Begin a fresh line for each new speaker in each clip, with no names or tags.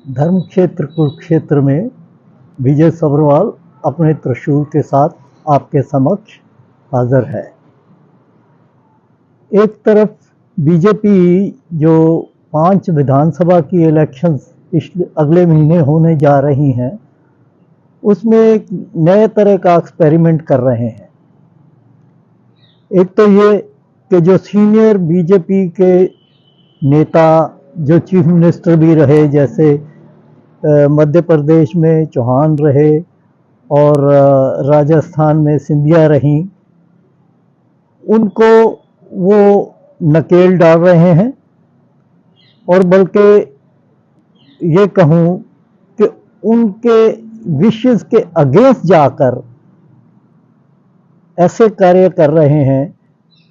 धर्म क्षेत्र कुरुक्षेत्र में विजय सब्रवाल अपने त्रिशूल के साथ आपके समक्ष हाजिर है। एक तरफ बीजेपी जो 5 विधानसभा की इलेक्शंस अगले महीने होने जा रही हैं, उसमें एक नए तरह का एक्सपेरिमेंट कर रहे हैं। एक तो ये कि जो सीनियर बीजेपी के नेता जो चीफ मिनिस्टर भी रहे, जैसे मध्य प्रदेश में चौहान रहे और राजस्थान में सिंधिया रहीं, उनको वो नकेल डाल रहे हैं। और बल्कि ये कहूँ कि उनके विशेस के अगेंस्ट जाकर ऐसे कार्य कर रहे हैं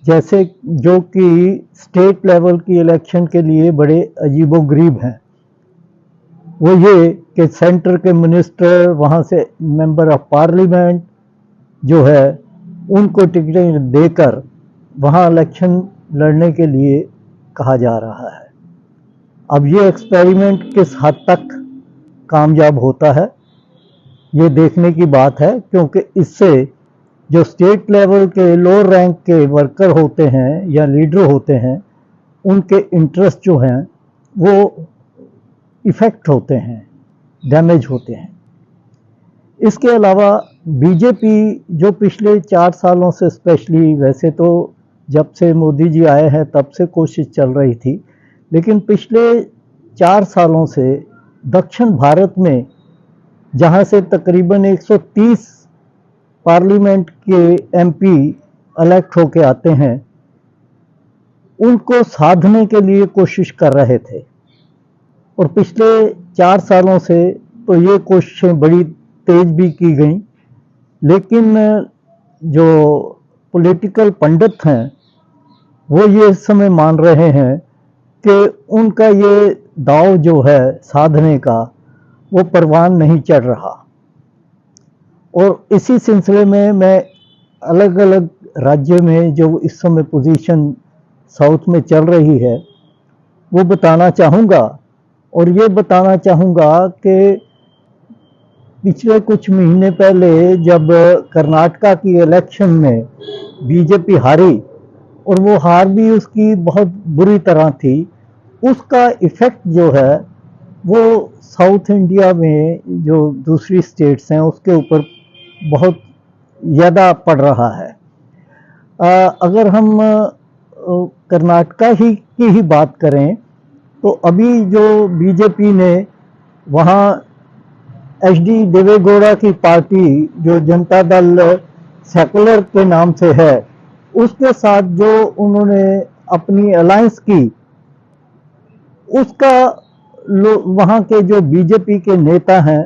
जैसे जो कि स्टेट लेवल की इलेक्शन के लिए बड़े अजीबोगरीब हैं। वो ये कि सेंटर के मिनिस्टर, वहाँ से मेंबर ऑफ पार्लियामेंट जो है, उनको टिकटें देकर वहाँ इलेक्शन लड़ने के लिए कहा जा रहा है। अब ये एक्सपेरिमेंट किस हद तक कामयाब होता है, ये देखने की बात है, क्योंकि इससे जो स्टेट लेवल के लोअर रैंक के वर्कर होते हैं या लीडर होते हैं, उनके इंटरेस्ट जो हैं वो इफ़ेक्ट होते हैं, डैमेज होते हैं। इसके अलावा बीजेपी जो पिछले 4 सालों से, स्पेशली वैसे तो जब से मोदी जी आए हैं तब से कोशिश चल रही थी, लेकिन पिछले 4 सालों से दक्षिण भारत में जहां से तकरीबन 130 पार्लियामेंट के एमपी इलेक्ट होके आते हैं, उनको साधने के लिए कोशिश कर रहे थे। और पिछले 4 सालों से तो ये कोशिशें बड़ी तेज भी की गई, लेकिन जो पॉलिटिकल पंडित हैं वो ये इस समय मान रहे हैं कि उनका ये दाव जो है साधने का, वो परवान नहीं चढ़ रहा। और इसी सिलसिले में मैं अलग अलग राज्य में जो इस समय पोजीशन साउथ में चल रही है वो बताना चाहूँगा। और ये बताना चाहूँगा कि पिछले कुछ महीने पहले जब कर्नाटका की इलेक्शन में बीजेपी हारी, और वो हार भी उसकी बहुत बुरी तरह थी, उसका इफ़ेक्ट जो है वो साउथ इंडिया में जो दूसरी स्टेट्स हैं उसके ऊपर बहुत ज़्यादा पड़ रहा है। अगर हम कर्नाटका की ही बात करें तो अभी जो बीजेपी ने वहाँ HD देवेगौड़ा की पार्टी जो जनता दल सेकुलर के नाम से है, उसके साथ जो उन्होंने अपनी अलायंस की, उसका वहाँ के जो बीजेपी के नेता हैं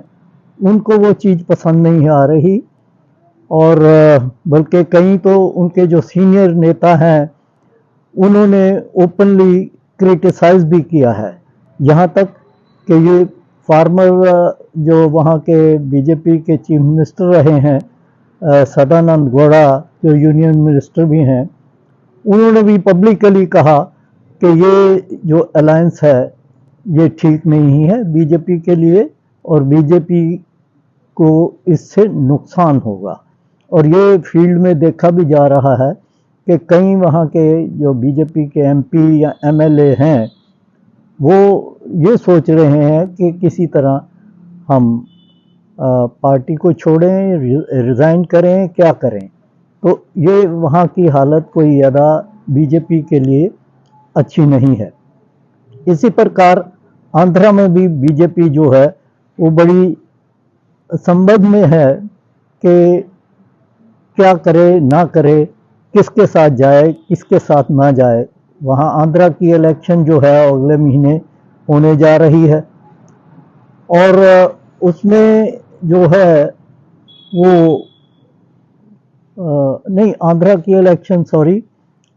उनको वो चीज़ पसंद नहीं आ रही। और बल्कि कई तो उनके जो सीनियर नेता हैं उन्होंने ओपनली क्रिटिसाइज भी किया है, यहाँ तक कि ये फार्मर जो वहाँ के बीजेपी के चीफ मिनिस्टर रहे हैं, सदानंद गौड़ा, जो यूनियन मिनिस्टर भी हैं, उन्होंने भी पब्लिकली कहा कि ये जो अलायंस है ये ठीक नहीं है बीजेपी के लिए, और बीजेपी को इससे नुकसान होगा। और ये फील्ड में देखा भी जा रहा है कि कई वहाँ के जो बीजेपी के MP या MLA हैं वो ये सोच रहे हैं कि किसी तरह हम पार्टी को छोड़ें, रिज़ाइन करें, क्या करें। तो ये वहाँ की हालत कोई ज़्यादा बीजेपी के लिए अच्छी नहीं है। इसी प्रकार आंध्रा में भी बीजेपी जो है वो बड़ी संबंध में है कि क्या करे ना करे, किसके साथ जाए, किसके साथ ना जाए। वहाँ आंध्रा की इलेक्शन जो है अगले महीने होने जा रही है, और उसमें जो है वो नहीं, आंध्रा की इलेक्शन सॉरी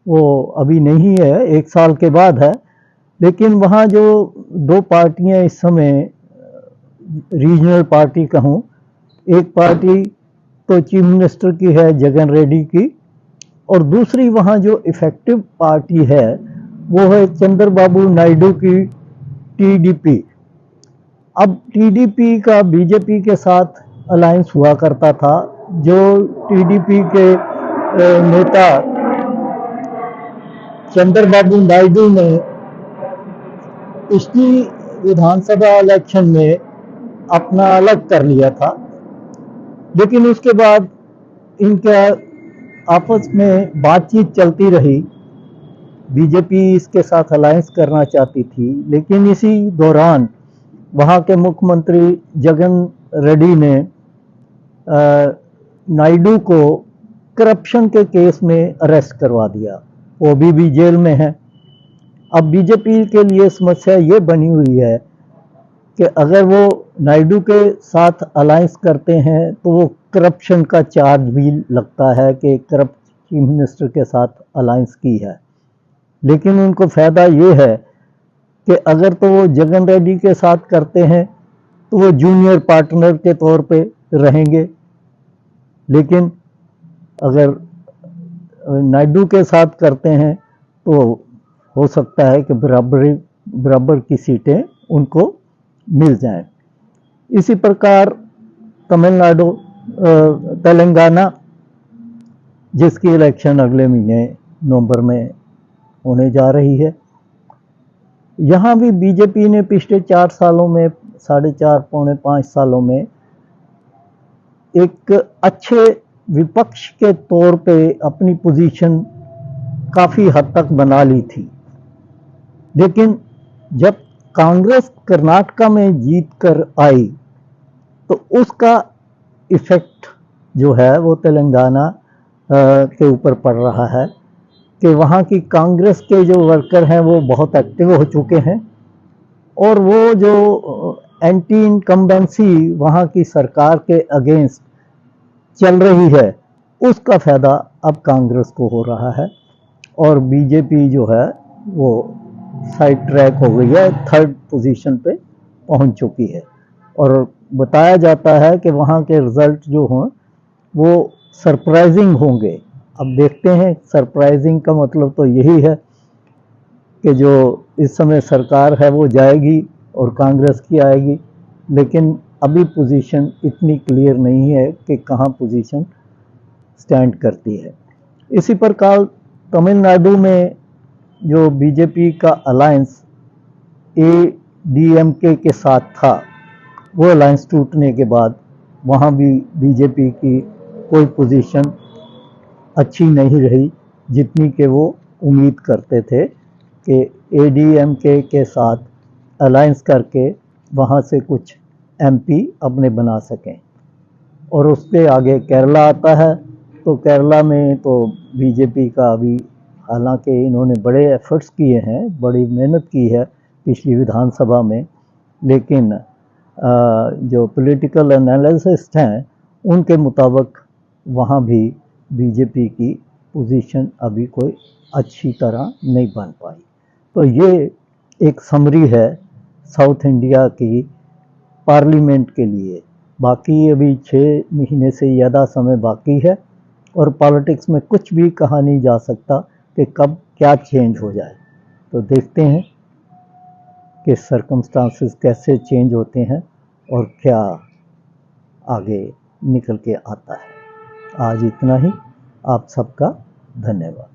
वो अभी नहीं है, 1 साल के बाद है। लेकिन वहाँ जो 2 पार्टियां इस समय रीजनल पार्टी कहूँ, एक पार्टी तो चीफ मिनिस्टर की है जगन रेड्डी की, और दूसरी वहाँ जो इफेक्टिव पार्टी है वो है चंद्रबाबू नायडू की TDP। अब टीडीपी का बीजेपी के साथ अलायंस हुआ करता था, जो टीडीपी के नेता चंद्रबाबू नायडू ने पिछली विधानसभा इलेक्शन में अपना अलग कर लिया था, लेकिन उसके बाद इनका आपस में बातचीत चलती रही। बीजेपी इसके साथ अलायंस करना चाहती थी, लेकिन इसी दौरान वहाँ के मुख्यमंत्री जगन रेड्डी ने नायडू को करप्शन के केस में अरेस्ट करवा दिया। वो अभी भी जेल में है। अब बीजेपी के लिए समस्या ये बनी हुई है कि अगर वो नायडू के साथ अलायंस करते हैं तो वो करप्शन का चार्ज भी लगता है कि करप्ट चीफ मिनिस्टर के साथ अलायंस की है। लेकिन उनको फ़ायदा ये है कि अगर तो वो जगन रेड्डी के साथ करते हैं तो वो जूनियर पार्टनर के तौर पे रहेंगे, लेकिन अगर नायडू के साथ करते हैं तो हो सकता है कि बराबर की सीटें उनको मिल जाएं। इसी प्रकार तमिलनाडु तेलंगाना, जिसकी इलेक्शन अगले महीने नवंबर में होने जा रही है, यहाँ भी बीजेपी ने पिछले 4 सालों में, 4.5 पौने 5 सालों में एक अच्छे विपक्ष के तौर पे अपनी पोजीशन काफ़ी हद तक बना ली थी। लेकिन जब कांग्रेस कर्नाटका में जीत कर आई तो उसका इफेक्ट जो है वो तेलंगाना के ऊपर पड़ रहा है कि वहाँ की कांग्रेस के जो वर्कर हैं वो बहुत एक्टिव हो चुके हैं, और वो जो एंटी इनकम्बेंसी वहाँ की सरकार के अगेंस्ट चल रही है, उसका फ़ायदा अब कांग्रेस को हो रहा है, और बीजेपी जो है वो साइड ट्रैक हो गई है, 3rd पोजीशन पे पहुंच चुकी है। और बताया जाता है कि वहाँ के रिज़ल्ट जो हों वो सरप्राइजिंग होंगे। अब देखते हैं, सरप्राइजिंग का मतलब तो यही है कि जो इस समय सरकार है वो जाएगी और कांग्रेस की आएगी, लेकिन अभी पोजीशन इतनी क्लियर नहीं है कि कहाँ पोजीशन स्टैंड करती है। इसी प्रकार तमिलनाडु में जो बीजेपी का अलायंस एडीएमके के साथ था, वो अलायंस टूटने के बाद वहाँ भी बीजेपी की कोई पोजीशन अच्छी नहीं रही, जितनी कि वो उम्मीद करते थे कि एडीएमके के साथ अलायंस करके वहाँ से कुछ एमपी अपने बना सकें। और उसके आगे केरला आता है, तो केरला में तो बीजेपी का अभी, हालांकि इन्होंने बड़े एफर्ट्स किए हैं, बड़ी मेहनत की है पिछली विधानसभा में, लेकिन जो पॉलिटिकल एनालिसिस्ट हैं उनके मुताबिक वहाँ भी बीजेपी की पोजीशन अभी कोई अच्छी तरह नहीं बन पाई। तो ये एक समरी है साउथ इंडिया की पार्लियामेंट के लिए। बाकी अभी 6 महीने से ज़्यादा समय बाकी है, और पॉलिटिक्स में कुछ भी कहा नहीं जा सकता कि कब क्या चेंज हो जाए। तो देखते हैं कि सर्कमस्टांसेस कैसे चेंज होते हैं और क्या आगे निकल के आता है। आज इतना ही। आप सबका धन्यवाद।